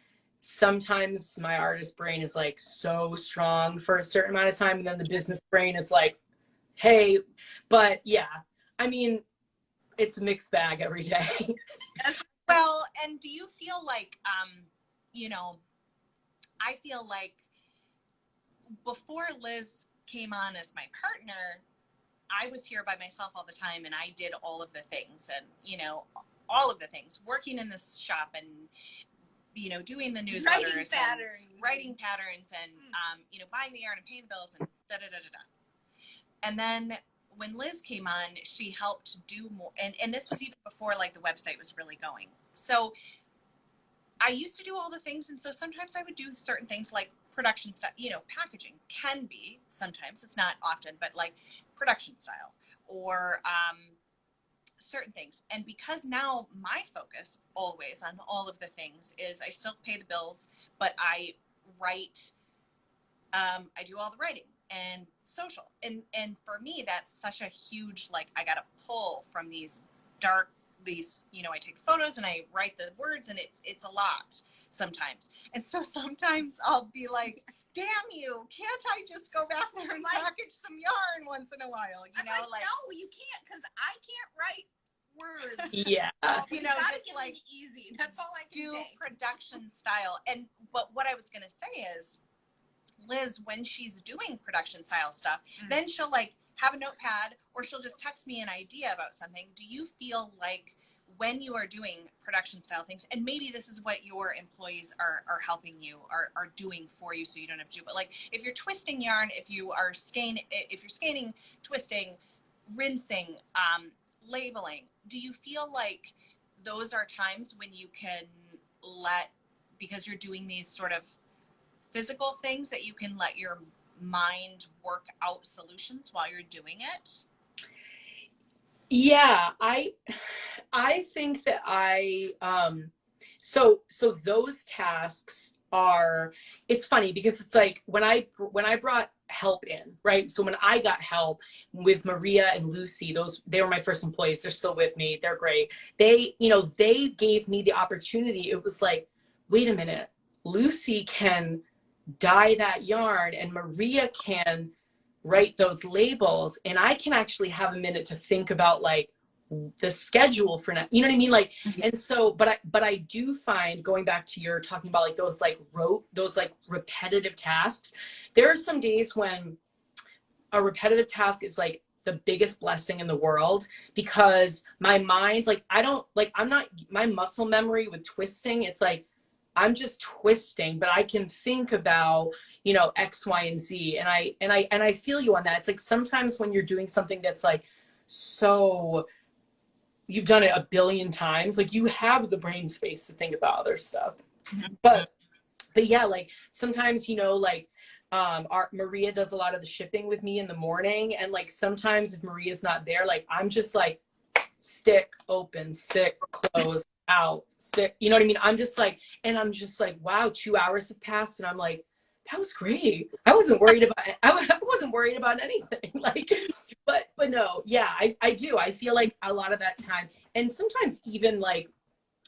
sometimes my artist brain is like so strong for a certain amount of time, and then the business brain is like, hey, but yeah, I mean, it's a mixed bag every day. Well, and do you feel like, I feel like before Liz came on as my partner, I was here by myself all the time, and I did all of the things, and, all of the things, working in this shop and, doing the newsletters, writing patterns and, buying the yarn and paying the bills and da-da-da-da-da. And then when Liz came on, she helped do more. And this was even before like the website was really going. So I used to do all the things. And so sometimes I would do certain things like production style, packaging can be, sometimes it's not often, but like production style or certain things. And because now my focus always on all of the things is I still pay the bills, but I write, I do all the writing and social. And for me, that's such a huge, like, I got to pull from these, I take photos and I write the words, and it's a lot sometimes. And so sometimes I'll be like, damn you, can't I just go back there and package some yarn once in a while? No, you can't, because I can't write words. Yeah. Just like easy. That's all I can do say. production style. But what I was going to say is, Liz, when she's doing production style stuff, then she'll like have a notepad, or she'll just text me an idea about something. Do you feel like when you are doing production style things, and maybe this is what your employees are helping you, are doing for you, so you don't have to do, but like if you're twisting yarn, if you're scanning, twisting, rinsing, labeling, do you feel like those are times when you can because you're doing these sort of physical things, that you can let your mind work out solutions while you're doing it? Yeah, I think that so those tasks are, it's funny because it's like when I brought help in, right? So when I got help with Maria and Lucy, they were my first employees. They're still with me. They're great. They gave me the opportunity. It was like, wait a minute, Lucy can dye that yarn and Maria can write those labels, and I can actually have a minute to think about like the schedule for now, you know what I mean? Like, and so, but I do find, going back to your talking about like those repetitive tasks, there are some days when a repetitive task is like the biggest blessing in the world, because my mind, like, my muscle memory with twisting, it's like, I'm just twisting, but I can think about, X, Y, and Z. And I feel you on that. It's like sometimes when you're doing something that's like, so you've done it a billion times, like you have the brain space to think about other stuff. But yeah, like sometimes, Maria does a lot of the shipping with me in the morning. And like, sometimes if Maria's not there, like, I'm just like, stick, open, stick, close, out, stick, you know what I mean? I'm just like, wow, 2 hours have passed. And I'm like, that was great. I wasn't worried about anything. Like, but no, yeah, I do. I feel like a lot of that time. And sometimes even like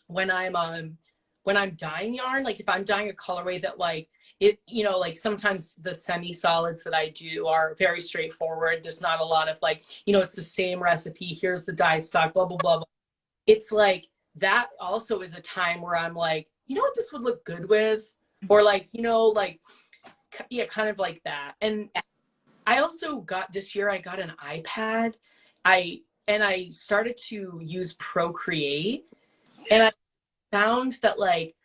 when I'm when I'm dyeing yarn, like if I'm dyeing a colorway that like it, you know, like sometimes the semi-solids that I do are very straightforward. There's not a lot of like, you know, it's the same recipe. Here's the dye stock, blah, blah, blah, blah. It's like that also is a time where I'm like, you know what this would look good with? Or like, you know, like, yeah, kind of like that. And I also got this year, I got an iPad. I started to use Procreate, and I found that like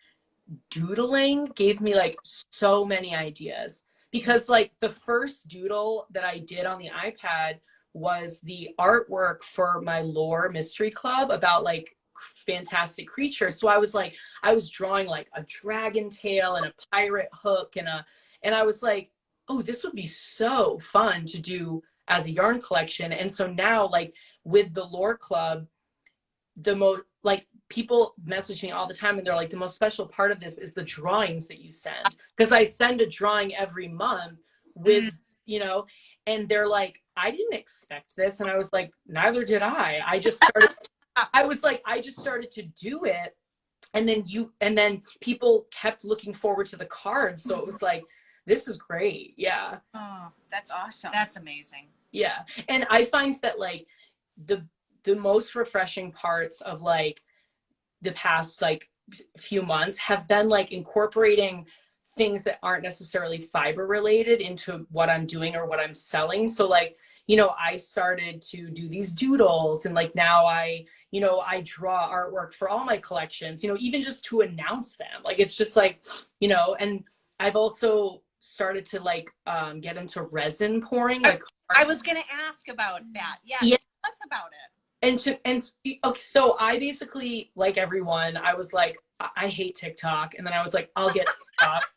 doodling gave me like so many ideas, because like the first doodle that I did on the iPad was the artwork for my lore mystery club about like fantastic creatures. So I was like, I was drawing like a dragon tail and a pirate hook and I was like, oh, this would be so fun to do as a yarn collection. And so now like with the lore club, the most like people message me all the time and they're like, the most special part of this is the drawings that you send, because I send a drawing every month with you know, and they're like, I didn't expect this. And I was like, neither did I just started I was like, I just started to do it, and then people kept looking forward to the cards, so it was like, this is great. Yeah. Oh, that's awesome. That's amazing. Yeah. And I find that like the most refreshing parts of like the past like few months have been like incorporating things that aren't necessarily fiber related into what I'm doing or what I'm selling. So like, you know, I started to do these doodles, and like now you know, I draw artwork for all my collections, you know, even just to announce them. Like, it's just like, you know, and I've also started to like get into resin pouring. Like, I was going to ask about that. Yes. Yeah. Tell us about it. Okay, so I basically, like everyone, I was like, I hate TikTok, and then I was like, I'll get TikTok.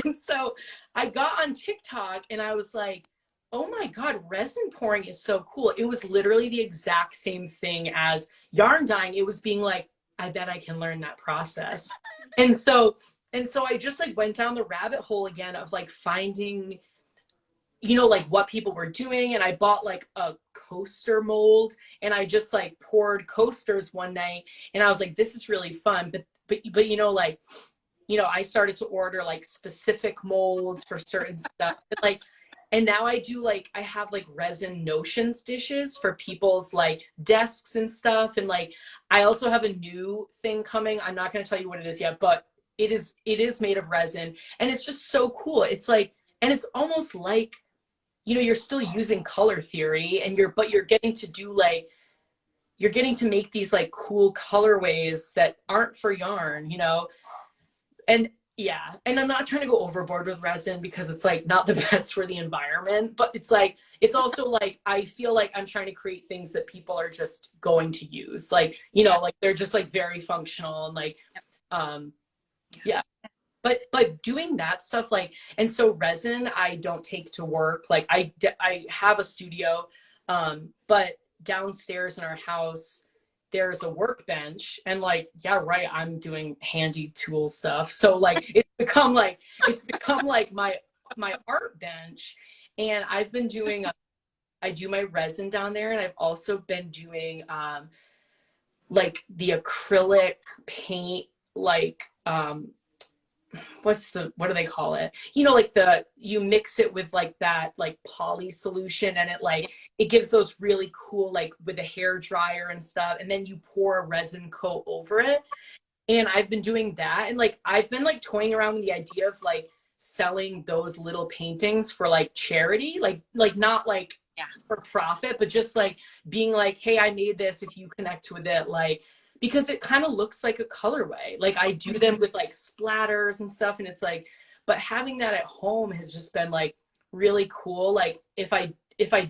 and so I got on TikTok, and I was like, oh my God, resin pouring is so cool. It was literally the exact same thing as yarn dyeing. It was being like, I bet I can learn that process. And so I just like went down the rabbit hole again of like finding, you know, like what people were doing. And I bought like a coaster mold, and I just like poured coasters one night, and I was like, this is really fun. But you know, like, you know, I started to order like specific molds for certain stuff. And now I do like, I have like resin notions dishes for people's like desks and stuff. And like, I also have a new thing coming. I'm not going to tell you what it is yet, but it is made of resin, and it's just so cool. It's like, and it's almost like, you know, you're still using color theory, and you're getting to do like, you're getting to make these like cool colorways that aren't for yarn, you know? And yeah, and I'm not trying to go overboard with resin because it's like not the best for the environment, but it's like, it's also like, I feel like I'm trying to create things that people are just going to use. Like, you know, like they're just like very functional and like, yeah. But doing that stuff, like, and so resin, I don't take to work. Like I have a studio, but downstairs in our house, there's a workbench, and like, yeah, right, I'm doing handy tool stuff. So like, it's become like my art bench. And I've been doing, I do my resin down there. And I've also been doing, like the acrylic paint, like, what do they call it? You know, like you mix it with like that, like poly solution, and it gives those really cool, like with a hair dryer and stuff. And then you pour a resin coat over it. And I've been doing that. And like, I've been like toying around with the idea of like selling those little paintings for like charity, like not like for profit, but just like being like, hey, I made this, if you connect with it, like, because it kind of looks like a colorway. Like I do them with like splatters and stuff. And it's like, but having that at home has just been like really cool. Like if I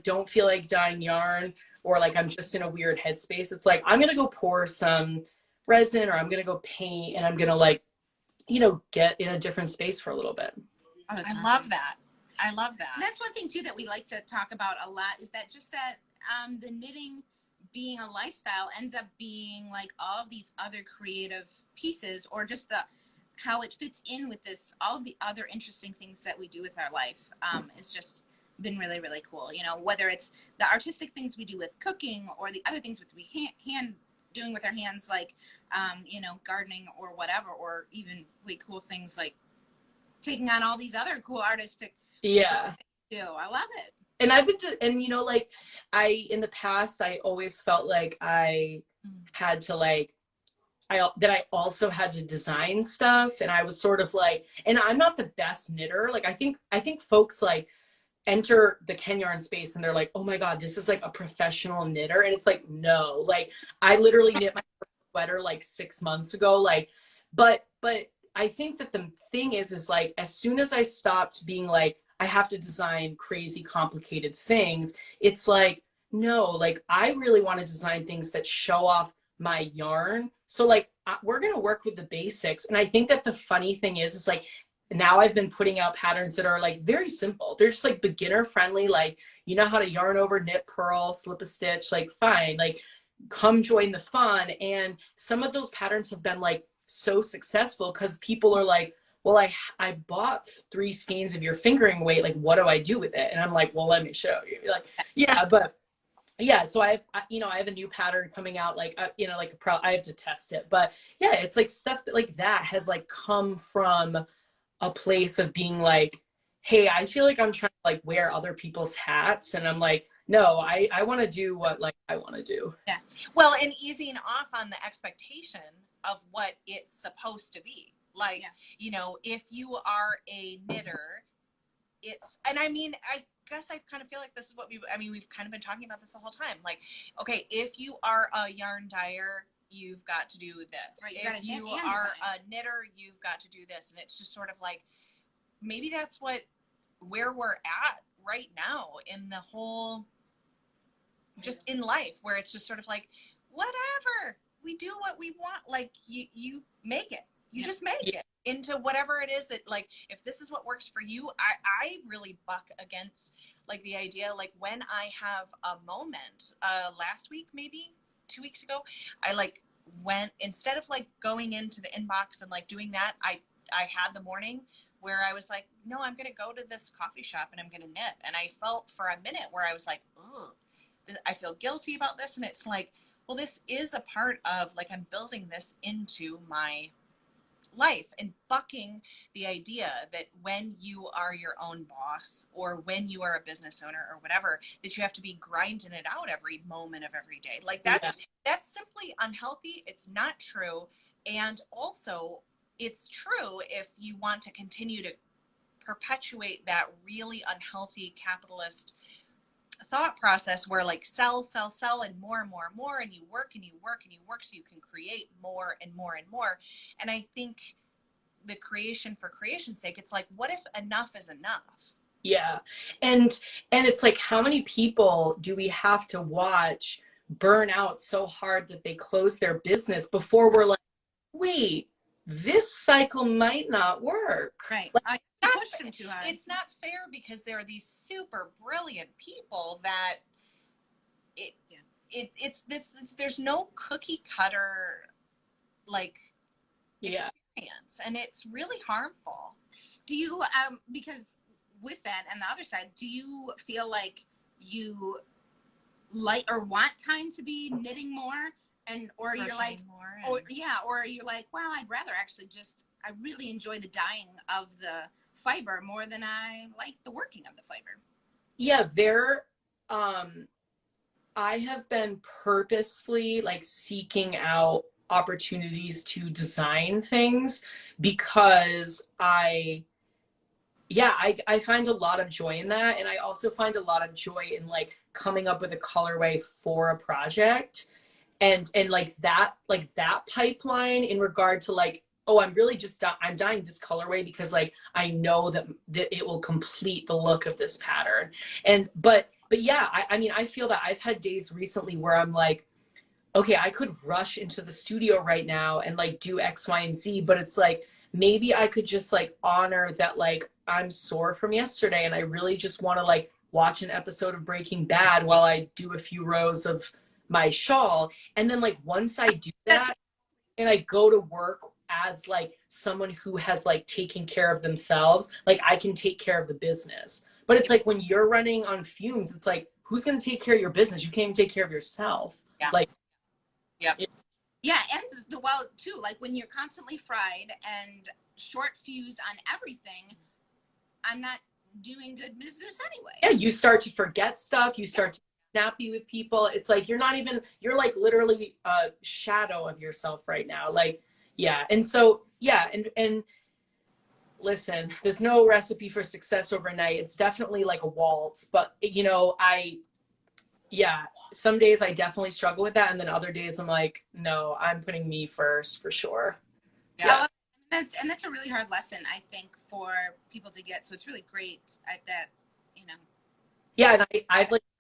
don't feel like dyeing yarn, or like I'm just in a weird headspace, it's like, I'm going to go pour some resin, or I'm going to go paint, and I'm going to like, you know, get in a different space for a little bit. Oh, I love that. I love that. And that's one thing too that we like to talk about a lot, is that just that the knitting being a lifestyle ends up being like all of these other creative pieces, or just how it fits in with all of the other interesting things that we do with our life. It's just been really, really cool. You know, whether it's the artistic things we do with cooking, or the other things with we hand doing with their hands, like, you know, gardening or whatever, or even really cool things like taking on all these other cool artistic do. I love it. And and you know, like in the past, I always felt like I had to like, that I also had to design stuff. And I was sort of like, and I'm not the best knitter. Like, I think folks like enter the Kenyarn space and they're like, oh my God, this is like a professional knitter. And it's like, no, like I literally knit my sweater like 6 months ago. Like, but I think that the thing is like, as soon as I stopped being like, I have to design crazy complicated things, it's like, no, like I really want to design things that show off my yarn. So like, we're going to work with the basics. And I think that the funny thing is like, now I've been putting out patterns that are like very simple. They're just like beginner friendly. Like, you know how to yarn over, knit, purl, slip a stitch, like fine, like come join the fun. And some of those patterns have been like so successful because people are like, well, I bought 3 skeins of your fingering weight. Like, what do I do with it? And I'm like, well, let me show you. Like, yeah, but yeah, so I have a new pattern coming out, like, you know, like I have to test it, but yeah, it's like stuff that like that has like come from a place of being like, hey, I feel like I'm trying to like wear other people's hats. And I'm like, no, I want to do what like I want to do. Yeah. Well, and easing off on the expectation of what it's supposed to be. Like, you know, if you are a knitter, and I mean, I guess I kind of feel like this is what we've kind of been talking about this the whole time. Like, okay, if you are a yarn dyer, you've got to do this. Right, if you are a knitter, you've got to do this. And it's just sort of like, maybe that's where we're at right now in the whole, just in life, where it's just sort of like, whatever, we do what we want. Like you make it. You just make it into whatever it is that, like, if this is what works for you. I really buck against like the idea, like when I have a moment, last week, maybe 2 weeks ago, I like went, instead of like going into the inbox and like doing that, I had the morning where I was like, no, I'm going to go to this coffee shop and I'm going to knit. And I felt for a minute where I was like, ugh, I feel guilty about this. And it's like, well, this is a part of like, I'm building this into my life, and bucking the idea that when you are your own boss or when you are a business owner or whatever, that you have to be grinding it out every moment of every day. Like that's simply unhealthy. It's not true. And also it's true if you want to continue to perpetuate that really unhealthy capitalist thought process where like sell and more and more and more, and you work and you work and you work so you can create more and more and more. And I think the creation for creation's sake, it's like, what if enough is enough? Yeah. And it's like, how many people do we have to watch burn out so hard that they close their business before we're like, wait, this cycle might not work. Right. Like, I pushed them too hard. It's not fair because there are these super brilliant people that there's no cookie cutter like experience, and it's really harmful. Do you because with that and the other side, do you feel like you like or want time to be knitting more, and or you're like more or you're like, well, I'd rather actually I really enjoy the dyeing of the fiber more than I like the working of the fiber? Yeah, I have been purposefully like seeking out opportunities to design things because I find a lot of joy in that. And I also find a lot of joy in like coming up with a colorway for a project and like that pipeline in regard to like, oh, I'm really I'm dyeing this colorway because like I know that it will complete the look of this pattern. And but yeah, I mean, I feel that I've had days recently where I'm like, okay, I could rush into the studio right now and like do X, Y, and Z, but it's like, maybe I could just like honor that, like I'm sore from yesterday and I really just want to like watch an episode of Breaking Bad while I do a few rows of my shawl. And then like once I do that and I go to work as like someone who has like taken care of themselves, like I can take care of the business. But it's like when you're running on fumes, it's like, who's going to take care of your business? You can't even take care of yourself. Yeah. Like, yeah. Yeah, and the well too, like when you're constantly fried and short fuse on everything, I'm not doing good business anyway. Yeah, you start to forget stuff. You start to be snappy with people. It's like you're you're like literally a shadow of yourself right now. Like, yeah. And so, yeah, and listen, there's no recipe for success overnight. It's definitely like a waltz, but you know, yeah, some days I definitely struggle with that, and then other days I'm like, no, I'm putting me first for sure. Yeah. That's a really hard lesson, I think, for people to get. So it's really great at that, you know. Yeah,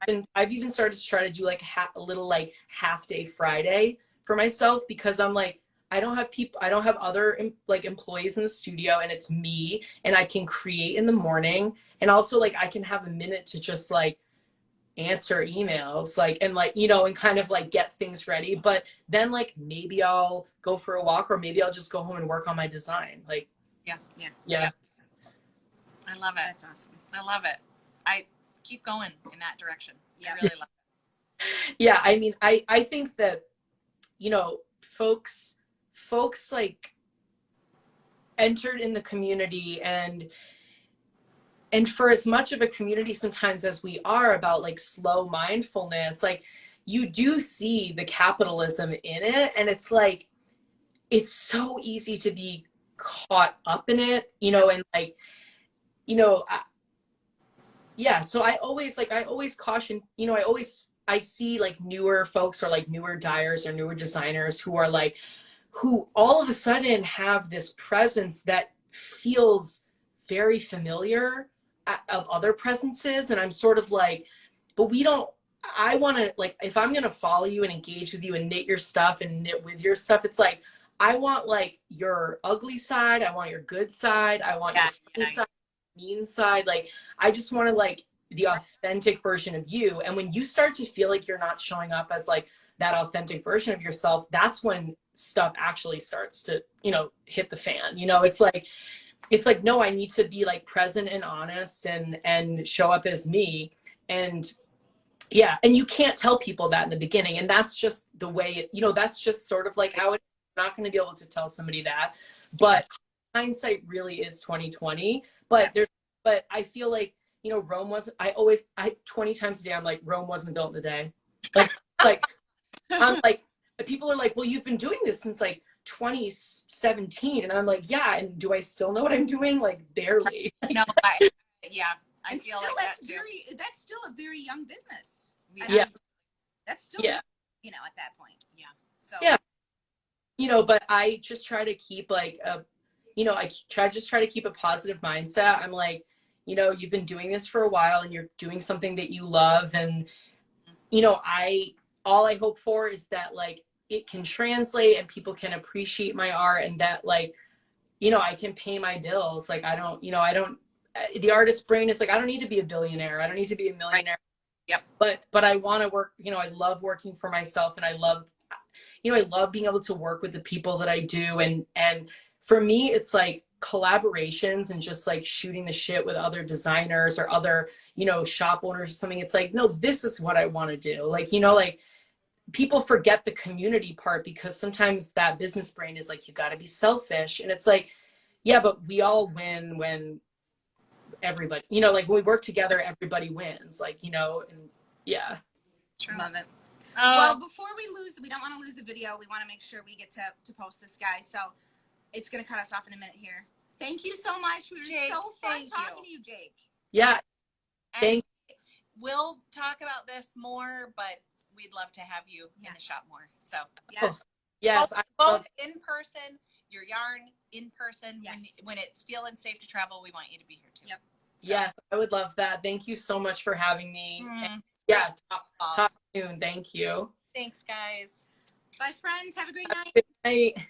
and I've even started to try to do like a little like half day Friday for myself, because I'm like, I don't have other like employees in the studio, and it's me, and I can create in the morning, and also like I can have a minute to just like answer emails, like, and like, you know, and kind of like get things ready. But then like maybe I'll go for a walk, or maybe I'll just go home and work on my design. Like, yeah. I love it. That's awesome. I love it. I keep going in that direction. I really love it. Yeah, I mean, I think that, you know, folks like entered in the community, and for as much of a community sometimes as we are about like slow mindfulness, like you do see the capitalism in it, and it's like it's so easy to be caught up in it, you know, and like, you know, yeah, so I always caution, you know, I see like newer folks, or like newer dyers or newer designers who are like, who all of a sudden have this presence that feels very familiar of other presences. And I'm sort of like, but I want to, like, if I'm going to follow you and engage with you and knit your stuff and knit with your stuff, it's like, I want like your ugly side. I want your good side. I want your funny side, mean side. Like, I just want to like the authentic version of you. And when you start to feel like you're not showing up as like that authentic version of yourself, that's when stuff actually starts to, you know, hit the fan. You know, it's like, no, I need to be like present and honest and show up as me. And yeah, and you can't tell people that in the beginning, and that's just the way it, you know, that's just sort of like how it's not going to be able to tell somebody that. But hindsight really is 2020. But I feel like, you know, Rome wasn't, 20 times a day I'm like, Rome wasn't built in a day. Like I'm like, people are like, well, you've been doing this since like 2017, and I'm like, yeah, and do I still know what I'm doing? Like, barely. No, I And feel still, like that's that too. that's still a very young business. Yeah. That's still, Yeah. you know, at that point. Yeah. So yeah, you know, but I just try to keep like I try to keep a positive mindset. I'm like, you know, you've been doing this for a while, and you're doing something that you love, and you know, all I hope for is that like it can translate and people can appreciate my art, and that like, you know, I can pay my bills. Like, the artist brain is like, I don't need to be a billionaire. I don't need to be a millionaire. Yep. But I want to work, you know, I love working for myself, and I love being able to work with the people that I do. And for me, it's like collaborations and just like shooting the shit with other designers or other, you know, shop owners or something. It's like, no, this is what I want to do. Like, you know, like people forget the community part, because sometimes that business brain is like, you got to be selfish. And it's like, yeah, but we all win when everybody, you know, like when we work together, everybody wins, like, you know. And yeah. love it. Well, before we don't want to lose the video. We want to make sure we get to post this, guys. So it's going to cut us off in a minute here. Thank you so much. We were Jake, so fun talking to you, Jake. Yeah. We'll talk about this more, but we'd love to have you in the shop more. So yes, both in person, your yarn in person. Yes. When it's feeling safe to travel, we want you to be here too. Yep. So. Yes, I would love that. Thank you so much for having me. Yeah, talk soon. Thank you. Thanks, guys. Bye, friends. Have a great night. Good night.